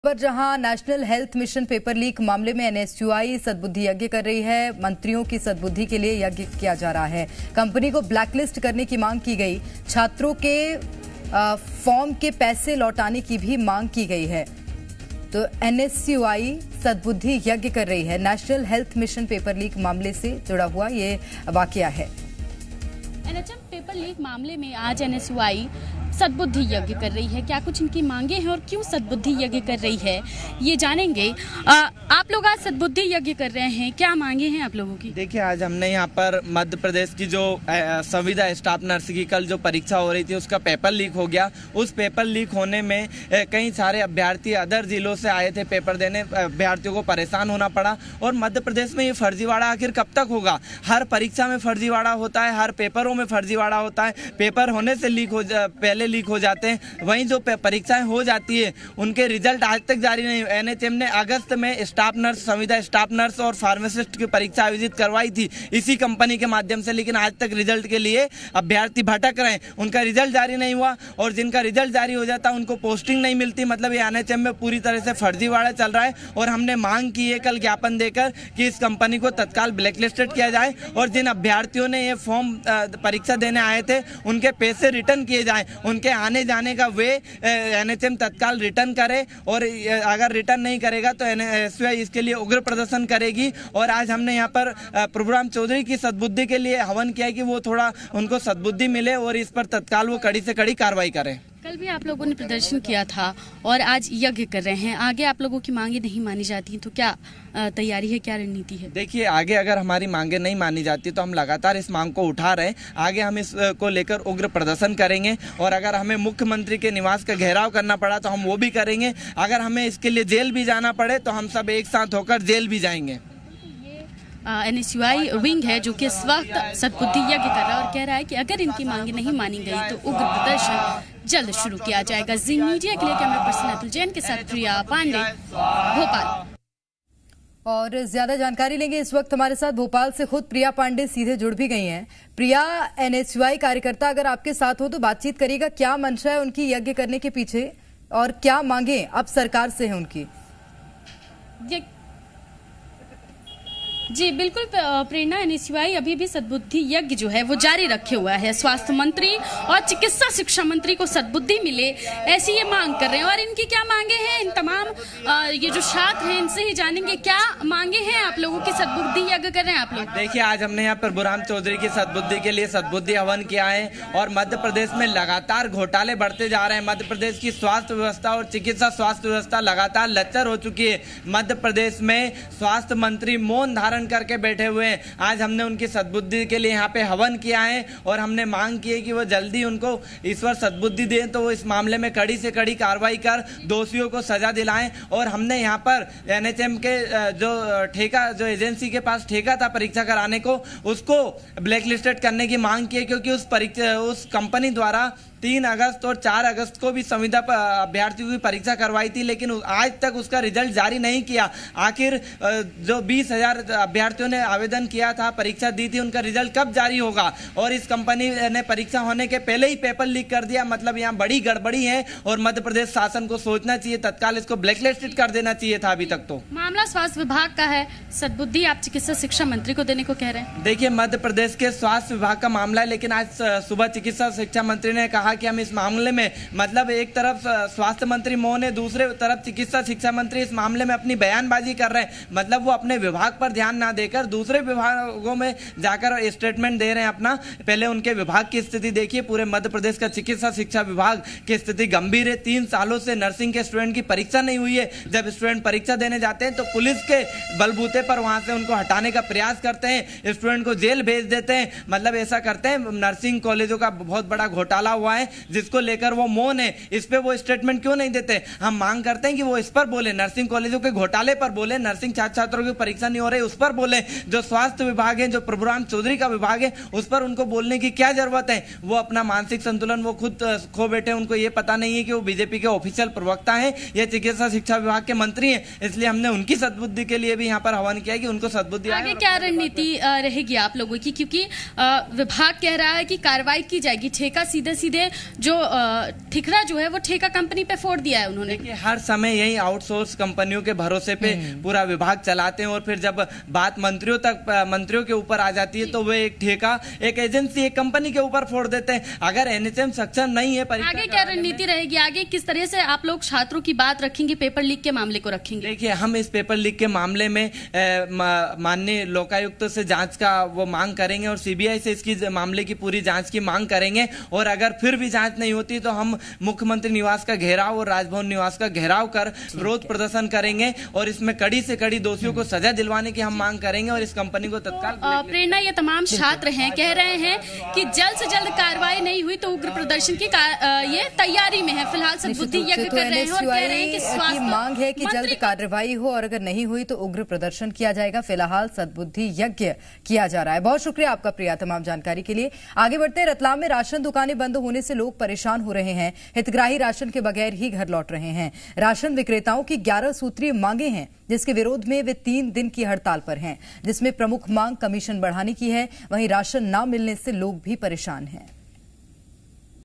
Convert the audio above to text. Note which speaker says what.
Speaker 1: पर जहां national health mission paper leak मामले में एनएसयूआई सद्बुद्धि यज्ञ कर रही है। मंत्रियों की सद्बुद्धि के लिए यज्ञ किया जा रहा है। कंपनी को ब्लैकलिस्ट करने की मांग की गई। छात्रों के फॉर्म के पैसे लौटाने की भी मांग की गई है। तो एनएसयूआई सद्बुद्धि यज्ञ कर रही है। National health mission paper leak मामले से जुड़ा हुआ ये वाकया है।
Speaker 2: एनएचएम पेपर लीक मामले में आज एनएसयूआई सद्बुद्धि यज्ञ कर रही है। क्या कुछ इनकी मांगे हैं और क्यों सद्बुद्धि यज्ञ कर रही है, ये जानेंगे। आप लोग आज सद्बुद्धि यज्ञ कर रहे हैं, क्या मांगे हैं आप लोगों की?
Speaker 3: देखिए, आज हमने यहाँ पर मध्य प्रदेश की जो संविदा स्टाफ नर्स की कल जो परीक्षा हो रही थी उसका पेपर लीक हो गया। उस पेपर लीक होने में कई सारे अभ्यर्थी अदर जिलों से आए थे पेपर देने। अभ्यर्थियों को परेशान होना पड़ा। और मध्य प्रदेश में ये फर्जीवाड़ा आखिर कब तक होगा? हर परीक्षा में फर्जीवाड़ा होता है, हर पेपरों में फर्जीवाड़ा होता है। पेपर होने से पहले लीक हो जाते हैं। वहीं जो परीक्षाएं हो जाती है उनके रिजल्ट आज तक जारी नहीं। एनएचएम ने अगस्त में स्टाफ नर्स, संविदा स्टाफ नर्स और फार्मासिस्ट की परीक्षा आयोजित करवाई थी इसी कंपनी के माध्यम से, लेकिन आज तक रिजल्ट के लिए अभ्यर्थी भटक रहे हैं। उनका रिजल्ट जारी नहीं हुआ और जिनका रिजल्ट जारी हो जाता उनको पोस्टिंग नहीं मिलती। मतलब ये एनएचएम में पूरी तरह से फर्जीवाड़ा चल रहा है। और हमने मांग की है कल ज्ञापन देकर कि इस कंपनी को तत्काल ब्लैकलिस्टेड किया जाए और जिन अभ्यर्थियों ने ये फॉर्म परीक्षा देने आए थे उनके पैसे रिटर्न किए जाए। उनके आने जाने का वे एनएचएम तत्काल रिटर्न करे और अगर रिटर्न नहीं करेगा तो एनएसयूआई इसके लिए उग्र प्रदर्शन करेगी। और आज हमने यहाँ पर प्रभुराम चौधरी की सद्बुद्धि के लिए हवन किया कि वो थोड़ा उनको सद्बुद्धि मिले और इस पर तत्काल वो कड़ी से कड़ी कार्रवाई करें।
Speaker 2: कल भी आप लोगों ने प्रदर्शन किया था और आज यज्ञ कर रहे हैं। आगे आप लोगों की मांगे नहीं मानी जाती तो क्या तैयारी है, क्या रणनीति है?
Speaker 3: देखिए, आगे अगर हमारी मांगे नहीं मानी जाती तो हम लगातार इस मांग को उठा रहे हैं। आगे हम इसको लेकर उग्र प्रदर्शन करेंगे और अगर हमें मुख्यमंत्री के निवास का घेराव करना पड़ा तो हम वो भी करेंगे। अगर हमें इसके लिए जेल भी जाना पड़े तो हम सब एक साथ होकर जेल भी जाएंगे।
Speaker 2: एनएसयूआई विंग है जो कि इस वक्त सद्बुद्धि यज्ञ कर रहा है और कह रहा है कि अगर इनकी मांगे नहीं मानी गई तो उग्र प्रदर्शन जल्द शुरू किया जाएगा। जी मीडिया के लिए कैमरा पर्सन अतुल जैन के साथ प्रिया पांडे, भोपाल।
Speaker 1: और ज्यादा जानकारी लेंगे। इस वक्त हमारे साथ भोपाल से खुद प्रिया पांडे सीधे जुड़ भी गई हैं। प्रिया, एनएसयूआई कार्यकर्ता अगर आपके साथ हो तो बातचीत करिएगा। क्या मंशा है उनकी यज्ञ करने के पीछे और क्या मांगे अब सरकार से है उनकी?
Speaker 2: जी बिल्कुल प्रेरणा, एनएसयूआई अभी भी सद्बुद्धि यज्ञ जो है वो जारी रखे हुआ है। स्वास्थ्य मंत्री और चिकित्सा शिक्षा मंत्री को सद्बुद्धि मिले ऐसी ये मांग कर रहे हैं। और इनकी क्या मांगे हैं, इन तमाम ये जो छात्र हैं इनसे ही जानेंगे क्या मांगे हैं आप लोगों की। सद्बुद्धि यज्ञ कर रहे हैं आप लोग?
Speaker 3: देखिए, आज हमने यहाँ पर प्रभुराम चौधरी की सद्बुद्धि के लिए सद्बुद्धि हवन किया है और मध्य प्रदेश में लगातार घोटाले बढ़ते जा रहे हैं। मध्य प्रदेश की स्वास्थ्य व्यवस्था और चिकित्सा स्वास्थ्य व्यवस्था लगातार लच्चर हो चुकी है। मध्य प्रदेश में स्वास्थ्य मंत्री मौन धारण करके बैठे हुए हैं। आज हमने उनकी सद्बुद्धि के लिए यहाँ पे हवन किया है और हमने मांग की है कि वो जल्दी उनको ईश्वर सद्बुद्धि दें तो वो इस मामले में कड़ी से कड़ी कार्रवाई कर दोषियों को सजा दिलाएं। और हमने यहाँ पर एनएचएम के जो एजेंसी के पास ठेका था परीक्षा कराने को, उसको ब्लैकलिस्टेड करने की मांग की है, क्योंकि उस कंपनी द्वारा 3 अगस्त और 4 अगस्त को भी संविदा अभ्यर्थियों की परीक्षा करवाई थी, लेकिन आज तक उसका रिजल्ट जारी नहीं किया। आखिर जो 20,000 अभ्यर्थियों ने आवेदन किया था, परीक्षा दी थी, उनका रिजल्ट कब जारी होगा? और इस कंपनी ने परीक्षा होने के पहले ही पेपर लीक कर दिया। मतलब यहाँ बड़ी गड़बड़ी है और मध्य प्रदेश शासन को सोचना चाहिए, तत्काल इसको ब्लैकलिस्टेड कर देना चाहिए था अभी तक तो।
Speaker 2: मामला स्वास्थ्य विभाग का है, सद्बुद्धि आप चिकित्सा शिक्षा मंत्री को देने को कह रहे हैं?
Speaker 3: देखिए, मध्य प्रदेश के स्वास्थ्य विभाग का मामला है, लेकिन आज सुबह चिकित्सा शिक्षा मंत्री ने कहा कि हम इस मामले में, मतलब एक तरफ स्वास्थ्य मंत्री मौन है, दूसरे तरफ चिकित्सा शिक्षा मंत्री इस मामले में अपनी बयानबाजी कर रहे हैं। मतलब वो अपने विभाग पर ध्यान ना देकर दूसरे विभागों में जाकर स्टेटमेंट दे रहे हैं अपना। पहले उनके विभाग की स्थिति देखिए। पूरे मध्य प्रदेश का चिकित्सा शिक्षा विभाग की स्थिति गंभीर है। 3 सालों से नर्सिंग के स्टूडेंट की परीक्षा नहीं हुई है। जब स्टूडेंट परीक्षा देने जाते हैं तो पुलिस के बलबूते पर वहां से उनको हटाने का प्रयास करते हैं, स्टूडेंट को जेल भेज देते हैं। मतलब ऐसा करते हैं। नर्सिंग कॉलेजों का बहुत बड़ा घोटाला हुआ है जिसको लेकर वो मौन है। इस पे वो स्टेटमेंट क्यों नहीं देते? हम मांग करते हैं कि वो इस पर बोले, नर्सिंग कॉलेजों के घोटाले पर बोले, नर्सिंग छात्रों की परीक्षा नहीं हो रही उस पर बोले। जो स्वास्थ्य विभाग है, जो प्रभुराम चौधरी का विभाग है, उस पर उनको बोलने की क्या जरूरत है? वो अपना मानसिक संतुलन वो खुद खो बैठे। उनको ये पता नहीं है कि वो बीजेपी के ऑफिशियल प्रवक्ता है या चिकित्सा शिक्षा विभाग के मंत्री हैं। इसलिए हमने उनकी सद्बुद्धि के लिए भी यहाँ पर हवन किया कि उनको सद्बुद्धि।
Speaker 2: आगे क्या रणनीति रहेगी आप लोगों की? क्योंकि विभाग कह रहा है कि कार्रवाई की जाएगी, ठेका सीधे सीधे जो ठिकरा जो है वो ठेका कंपनी पे फोड़ दिया है उन्होंने।
Speaker 3: देखिए, हर समय यही आउटसोर्स कंपनियों के भरोसे पे पूरा विभाग चलाते हैं और फिर जब बात मंत्रियों के ऊपर आ जाती है तो वे एक ठेका, एक एजेंसी, एक कंपनी के ऊपर फोड़ देते हैं। अगर एनएचएम सक्षम नहीं है,
Speaker 2: आगे क्या रणनीति रहेगी, आगे किस तरह से आप लोग छात्रों की बात रखेंगे, पेपर लीक के मामले को रखेंगे?
Speaker 3: देखिए, हम इस पेपर लीक के मामले में माननीय लोकायुक्त से जांच का वो मांग करेंगे और सीबीआई से इसकी मामले की पूरी जांच की मांग करेंगे। और अगर फिर भी जांच नहीं होती तो हम मुख्यमंत्री निवास का घेराव और राजभवन निवास का घेराव कर विरोध प्रदर्शन करेंगे और इसमें कड़ी से कड़ी दोषियों को सजा दिलवाने की हम मांग करेंगे और इस कंपनी को तत्काल।
Speaker 2: प्रेरणा, ये तमाम छात्र हैं, कह रहे हैं कि जल्द से जल्द कार्रवाई नहीं हुई तो उग्र प्रदर्शन की ये तैयारी में है। फिलहाल सद्बुद्धि यज्ञ कर रहे हैं और कह रहे हैं कि स्वास्थ्य
Speaker 1: मांग है कि जल्द कार्रवाई हो और अगर नहीं हुई तो उग्र प्रदर्शन किया जाएगा। फिलहाल सद्बुद्धि यज्ञ किया जा रहा है। बहुत शुक्रिया आपका प्रिया तमाम जानकारी के लिए। आगे बढ़ते हैं। रतलाम में राशन दुकानें बंद होने से लोग परेशान हो रहे हैं। हितग्राही राशन के बगैर ही घर लौट रहे हैं। राशन विक्रेताओं की 11 सूत्रीय मांगे हैं जिसके विरोध में वे 3 दिन की हड़ताल पर हैं, जिसमें प्रमुख मांग कमीशन बढ़ाने की है। वहीं राशन न मिलने से लोग भी परेशान हैं।